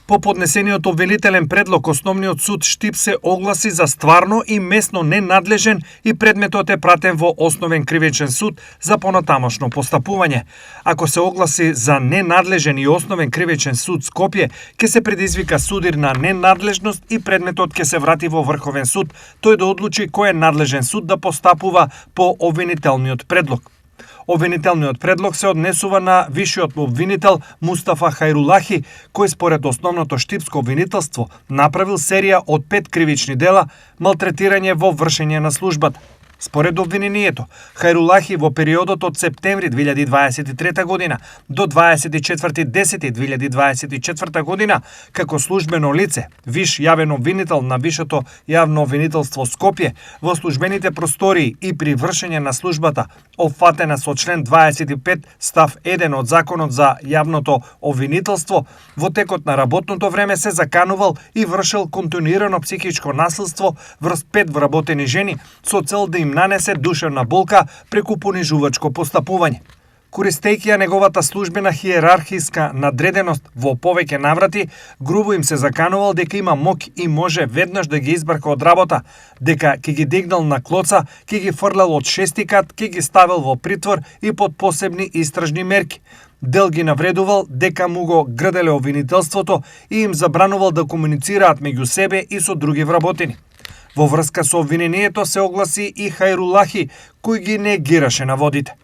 По поднесениот обвинителен предлог, Основниот суд Штип се огласи за стварно и местно ненадлежен и предметот е пратен во Основен кривичен суд за понатамошно постапување. Ако се огласи за ненадлежен и Основен кривичен суд Скопје, ќе се предизвика судир на ненадлежност и предметот ќе се врати во Врховен суд, тој да одлучи кој е надлежен суд да постапува по обвинителниот предлог. Обвинителниот предлог се однесува на вишиот обвинител Мустафа Хајрулахи, кој според основното штипско обвинителство направил серија од 5 кривични дела, малтретирање во вршење на службата. Според обвинението, Хајрулахи во периодот од септември 2023 година до 24.10.2024 година, како службено лице, виш јавен обвинител на Вишето јавно обвинителство Скопје, во службените простории и при вршење на службата, опфатена со член 25 став 1 од Законот за јавното обвинителство, во текот на работното време се заканувал и вршил континуирано психичко насилство врз 5 вработени жени со цел да им нанесе душевна болка преку понижувачко постапување. Користејќи ја неговата службена хиерархиска надреденост во повеќе наврати, грубо им се заканувал дека има моќ и може веднаш да ги избрка од работа, дека ќе ги дигнал на клоца, ќе ги фрлал од 6-ти кат, ќе ги ставил во притвор и под посебни истражни мерки. Дел ги навредувал дека му го грделе обвинителството и им забранувал да комуницираат меѓу себе и со други вработени. Во врска со обвинението се огласи и Хајрулахи, кој ги негираше наводите.